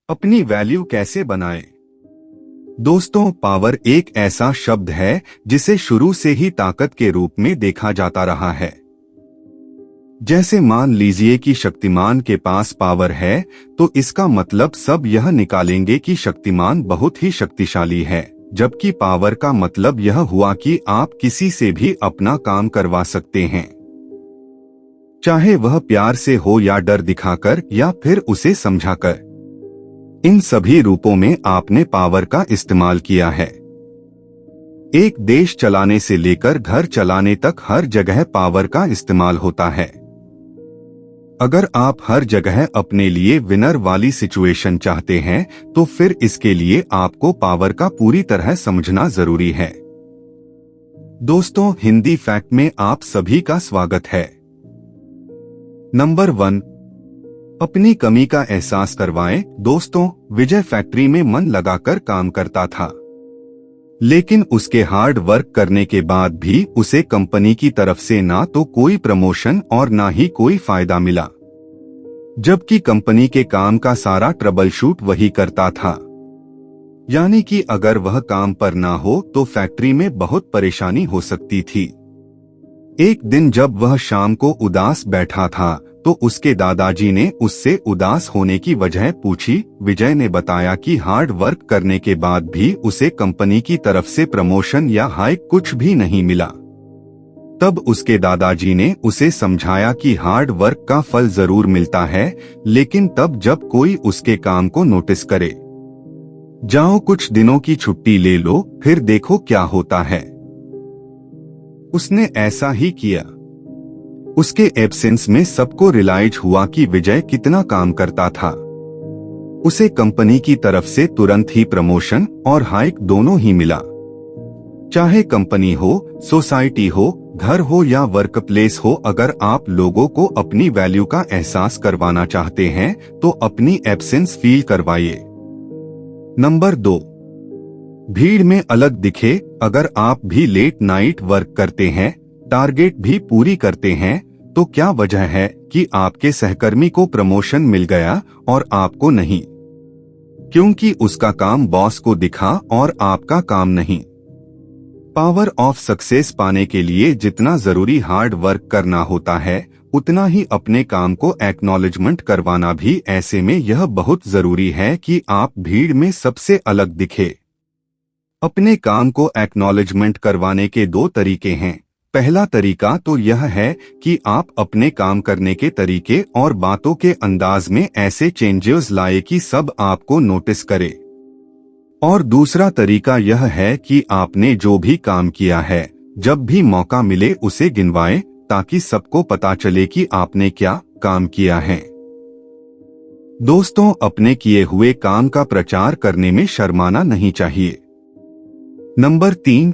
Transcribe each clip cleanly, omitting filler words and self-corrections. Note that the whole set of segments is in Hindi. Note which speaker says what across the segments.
Speaker 1: अपनी वैल्यू कैसे बनाएं? दोस्तों, पावर एक ऐसा शब्द है जिसे शुरू से ही ताकत के रूप में देखा जाता रहा है। जैसे मान लीजिए कि शक्तिमान के पास पावर है, तो इसका मतलब सब यह निकालेंगे कि शक्तिमान बहुत ही शक्तिशाली है, जबकि पावर का मतलब यह हुआ कि आप किसी से भी अपना काम करवा सकते हैं, चाहे वह प्यार से हो या डर दिखाकर या फिर उसे समझाकर। इन सभी रूपों में आपने पावर का इस्तेमाल किया है। एक देश चलाने से लेकर घर चलाने तक हर जगह पावर का इस्तेमाल होता है। अगर आप हर जगह अपने लिए विनर वाली सिचुएशन चाहते हैं, तो फिर इसके लिए आपको पावर का पूरी तरह समझना जरूरी है। दोस्तों, हिंदी फैक्ट में आप सभी का स्वागत है। नंबर 1, अपनी कमी का एहसास करवाएं। दोस्तों, विजय फैक्ट्री में मन लगाकर काम करता था, लेकिन उसके हार्ड वर्क करने के बाद भी उसे कंपनी की तरफ से ना तो कोई प्रमोशन और ना ही कोई फायदा मिला, जबकि कंपनी के काम का सारा ट्रबल शूट वही करता था। यानी कि अगर वह काम पर ना हो तो फैक्ट्री में बहुत परेशानी हो सकती थी। एक दिन जब वह शाम को उदास बैठा था, तो उसके दादाजी ने उससे उदास होने की वजह पूछी। विजय ने बताया कि हार्ड वर्क करने के बाद भी उसे कंपनी की तरफ से प्रमोशन या हाइक कुछ भी नहीं मिला। तब उसके दादाजी ने उसे समझाया कि हार्ड वर्क का फल जरूर मिलता है, लेकिन तब जब कोई उसके काम को नोटिस करे। जाओ, कुछ दिनों की छुट्टी ले लो, फिर देखो क्या होता है। उसने ऐसा ही किया। उसके एब्सेंस में सबको रियलाइज हुआ कि विजय कितना काम करता था। उसे कंपनी की तरफ से तुरंत ही प्रमोशन और हाइक दोनों ही मिला। चाहे कंपनी हो, सोसाइटी हो, घर हो या वर्क प्लेस हो, अगर आप लोगों को अपनी वैल्यू का एहसास करवाना चाहते हैं तो अपनी एब्सेंस फील करवाइए। नंबर 2, भीड़ में अलग दिखे। अगर आप भी लेट नाइट वर्क करते हैं, टारगेट भी पूरी करते हैं, तो क्या वजह है कि आपके सहकर्मी को प्रमोशन मिल गया और आपको नहीं? क्योंकि उसका काम बॉस को दिखा और आपका काम नहीं। पावर ऑफ सक्सेस पाने के लिए जितना जरूरी हार्ड वर्क करना होता है, उतना ही अपने काम को एक्नॉलेजमेंट करवाना भी। ऐसे में यह बहुत जरूरी है कि आप भीड़ में सबसे अलग दिखे। अपने काम को एक्नॉलेजमेंट करवाने के 2 तरीके हैं। पहला तरीका तो यह है कि आप अपने काम करने के तरीके और बातों के अंदाज में ऐसे चेंजेस लाए कि सब आपको नोटिस करे। और दूसरा तरीका यह है कि आपने जो भी काम किया है, जब भी मौका मिले उसे गिनवाएं, ताकि सबको पता चले कि आपने क्या काम किया है। दोस्तों, अपने किए हुए काम का प्रचार करने में शर्माना नहीं चाहिए। नंबर 3,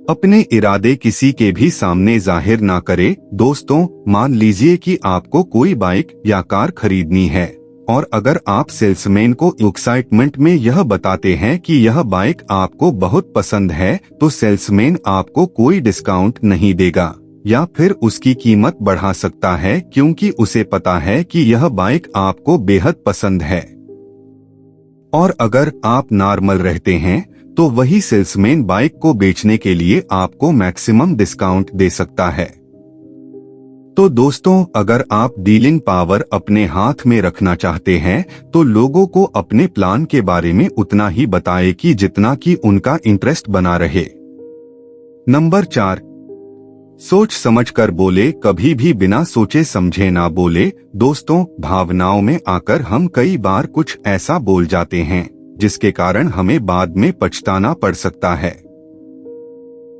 Speaker 1: अपने इरादे किसी के भी सामने जाहिर ना करे। दोस्तों, मान लीजिए कि आपको कोई बाइक या कार खरीदनी है, और अगर आप सेल्समैन को एक्साइटमेंट में यह बताते हैं कि यह बाइक आपको बहुत पसंद है, तो सेल्समैन आपको कोई डिस्काउंट नहीं देगा या फिर उसकी कीमत बढ़ा सकता है, क्योंकि उसे पता है कि यह बाइक आपको बेहद पसंद है। और अगर आप नॉर्मल रहते हैं, तो वही सेल्समैन बाइक को बेचने के लिए आपको मैक्सिमम डिस्काउंट दे सकता है। तो दोस्तों, अगर आप डीलिंग पावर अपने हाथ में रखना चाहते हैं, तो लोगों को अपने प्लान के बारे में उतना ही बताएं कि जितना कि उनका इंटरेस्ट बना रहे। नंबर 4, सोच समझकर बोले। कभी भी बिना सोचे समझे ना बोले। दोस्तों, भावनाओं में आकर हम कई बार कुछ ऐसा बोल जाते हैं जिसके कारण हमें बाद में पछताना पड़ सकता है।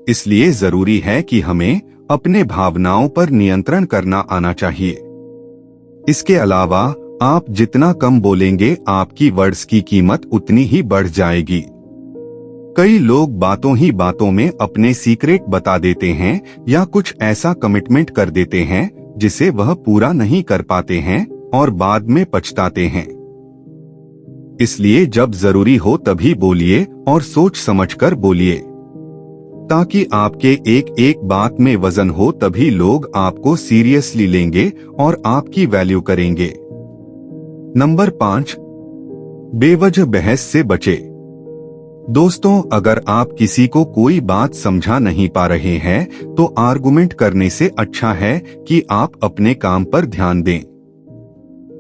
Speaker 1: इसलिए जरूरी है कि हमें अपने भावनाओं पर नियंत्रण करना आना चाहिए। इसके अलावा आप जितना कम बोलेंगे, आपकी वर्ड्स की कीमत उतनी ही बढ़ जाएगी। कई लोग बातों ही बातों में अपने सीक्रेट बता देते हैं या कुछ ऐसा कमिटमेंट कर देते हैं जिसे वह पूरा नहीं कर पाते हैं और बाद में पछताते हैं। इसलिए जब जरूरी हो तभी बोलिए और सोच समझकर बोलिए, ताकि आपके एक एक बात में वजन हो। तभी लोग आपको सीरियसली लेंगे और आपकी वैल्यू करेंगे। नंबर 5, बेवजह बहस से बचे। दोस्तों, अगर आप किसी को कोई बात समझा नहीं पा रहे हैं तो आर्गुमेंट करने से अच्छा है कि आप अपने काम पर ध्यान दें।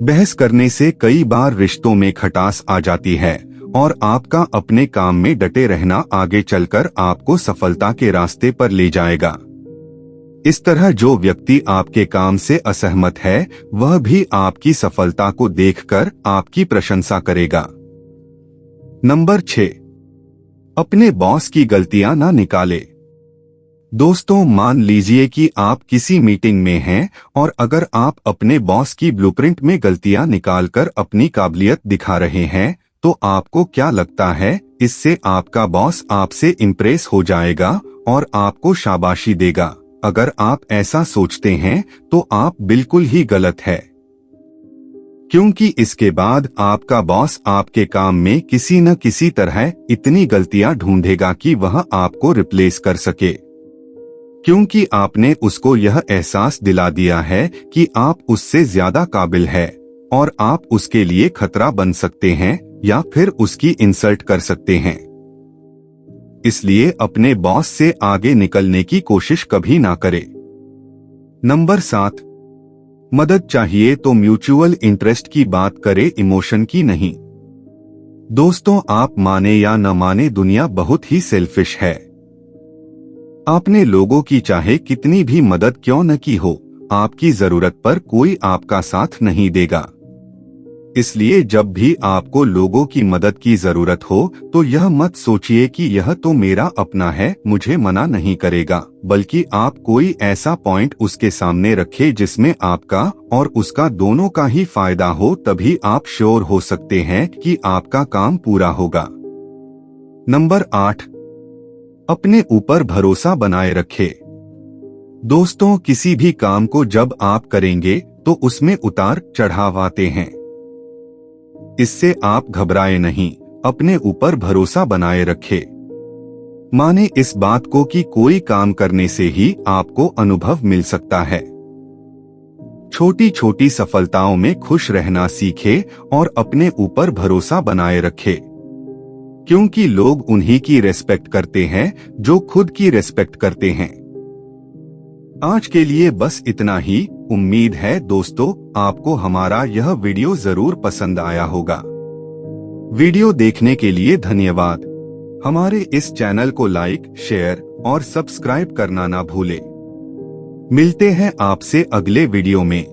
Speaker 1: बहस करने से कई बार रिश्तों में खटास आ जाती है और आपका अपने काम में डटे रहना आगे चलकर आपको सफलता के रास्ते पर ले जाएगा। इस तरह जो व्यक्ति आपके काम से असहमत है वह भी आपकी सफलता को देखकर आपकी प्रशंसा करेगा। नंबर 6, अपने बॉस की गलतियां ना निकाले। दोस्तों, मान लीजिए कि आप किसी मीटिंग में हैं और अगर आप अपने बॉस की ब्लूप्रिंट में गलतियां निकालकर अपनी काबिलियत दिखा रहे हैं तो आपको क्या लगता है, इससे आपका बॉस आपसे इम्प्रेस हो जाएगा और आपको शाबाशी देगा? अगर आप ऐसा सोचते हैं तो आप बिल्कुल ही गलत है, क्योंकि इसके बाद आपका बॉस आपके काम में किसी न किसी तरह इतनी गलतियां ढूंढेगा कि वह आपको रिप्लेस कर सके, क्योंकि आपने उसको यह एहसास दिला दिया है कि आप उससे ज्यादा काबिल है और आप उसके लिए खतरा बन सकते हैं या फिर उसकी इंसल्ट कर सकते हैं। इसलिए अपने बॉस से आगे निकलने की कोशिश कभी ना करें। नंबर 7, मदद चाहिए तो म्यूचुअल इंटरेस्ट की बात करें, इमोशन की नहीं। दोस्तों, आप माने या न माने दुनिया बहुत ही सेल्फिश है। आपने लोगों की चाहे कितनी भी मदद क्यों न की हो, आपकी जरूरत पर कोई आपका साथ नहीं देगा। इसलिए जब भी आपको लोगों की मदद की जरूरत हो तो यह मत सोचिए कि यह तो मेरा अपना है, मुझे मना नहीं करेगा, बल्कि आप कोई ऐसा पॉइंट उसके सामने रखें जिसमें आपका और उसका दोनों का ही फायदा हो, तभी आप श्योर हो सकते हैं कि आपका काम पूरा होगा। नंबर 8, अपने ऊपर भरोसा बनाए रखें। दोस्तों, किसी भी काम को जब आप करेंगे तो उसमें उतार चढ़ाव आते हैं। इससे आप घबराए नहीं, अपने ऊपर भरोसा बनाए रखें। माने इस बात को कि कोई काम करने से ही आपको अनुभव मिल सकता है। छोटी छोटी सफलताओं में खुश रहना सीखे और अपने ऊपर भरोसा बनाए रखें, क्योंकि लोग उन्हीं की रेस्पेक्ट करते हैं जो खुद की रेस्पेक्ट करते हैं। आज के लिए बस इतना ही। उम्मीद है दोस्तों आपको हमारा यह वीडियो जरूर पसंद आया होगा। वीडियो देखने के लिए धन्यवाद। हमारे इस चैनल को लाइक, शेयर और सब्सक्राइब करना ना भूलें। मिलते हैं आपसे अगले वीडियो में।